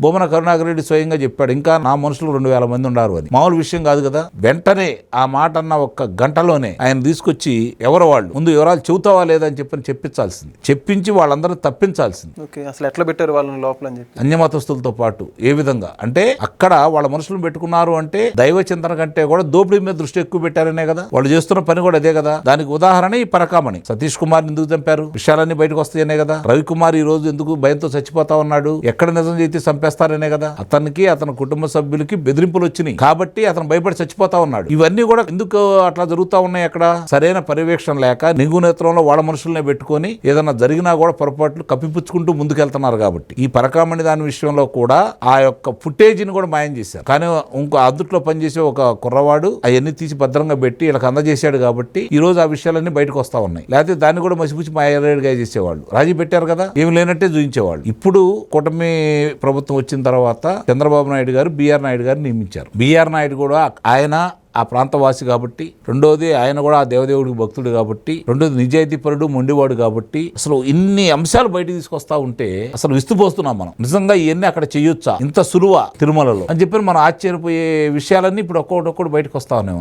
బొమ్మన కరుణాకర్ రెడ్డి స్వయంగా చెప్పాడు, ఇంకా నా మనుషులు 2000 మంది ఉన్నారు అని. మామూలు విషయం కాదు కదా. వెంటనే ఆ మాట అన్న ఒక్క గంటలోనే ఆయన తీసుకొచ్చి ఎవరు వాళ్ళు ముందు వివరాలు చెబుతావా లేదని చెప్పించాల్సింది, చెప్పించి వాళ్ళందరూ తప్పించాల్సింది. అసలు ఎట్లా పెట్టారు వాళ్ళని లోపల అని చెప్పి అన్యమతస్తులతో పాటు ఏ విధంగా అంటే అక్కడ వాళ్ళ మనుషులను పెట్టుకున్నారు అంటే దైవ చింతన కంటే కూడా దోపిడీ మీద దృష్టి ఎక్కువ పెట్టారనే కదా. వాళ్ళు చేస్తున్న పని కూడా అదే కదా. దానికి ఉదాహరణ ఈ పరకామణి. సతీష్ కుమార్ ఎందుకు చంపారు, విషయాలన్నీ బయటకు వస్తాయనే కదా. రవికుమార్ ఈ రోజు ఎందుకు భయంతో చచ్చిపోతా ఉన్నాడు, ఎక్కడ నిజం చేతి చంపేస్తారనే కదా. అతనికి అతని కుటుంబ సభ్యులకి బెదిరింపులు వచ్చినాయి కాబట్టి అతను భయపడి చచ్చిపోతా ఉన్నాడు. ఇవన్నీ కూడా ఎందుకు అట్లా జరుగుతా ఉన్నాయి, అక్కడ సరైన పర్యవేక్షణ లేక నింగు నేత్రంలో వాళ్ళ మనుషులనే పెట్టుకొని ఏదైనా జరిగినా కూడా పొరపాట్లు కప్పిపుచ్చుకుంటూ ముందుకెళ్తున్నారు. కాబట్టి ఈ పరకామణి దాని విషయంలో కూడా ఆ యొక్క ఫుటేజ్ని కూడా మాయం చేశారు. కానీ ఇంకో అద్దుట్లో పనిచేసే ఒక కుర్రవాడు అవన్నీ తీసి భద్రంగా పెట్టి వీళ్ళకి అందజేశాడు కాబట్టి ఈ రోజు ఆ విషయాలన్నీ బయటకు వస్తా ఉన్నాయి. లేకపోతే దాన్ని కూడా మసిపుచ్చి మాయరేడుగా చేసేవాళ్ళు, రాజీ పెట్టారు కదా, ఏమి లేనట్టే చూపించేవాళ్ళు. ఇప్పుడు కూటమి ప్రభుత్వం వచ్చిన తర్వాత చంద్రబాబు నాయుడు గారు బిఆర్ నాయుడు గారిని నియమించారు. బిఆర్ నాయుడు కూడా ఆయన ఆ ప్రాంతవాసి కాబట్టి, రెండోది ఆయన కూడా ఆ దేవదేవుడికి భక్తుడు కాబట్టి, రెండోది నిజాయితీపరుడు మొండివాడు కాబట్టి అసలు ఇన్ని అంశాలు బయట తీసుకొస్తా ఉంటే అసలు విస్తుపోస్తున్నాం మనం. నిజంగా ఇవన్నీ అక్కడ చేయొచ్చా, ఇంత సులువా తిరుమలలో అని చెప్పి మనం ఆశ్చర్యపోయే విషయాలన్నీ ఇప్పుడు ఒక్కొక్కటి బయటకు వస్తా ఉన్నాయి.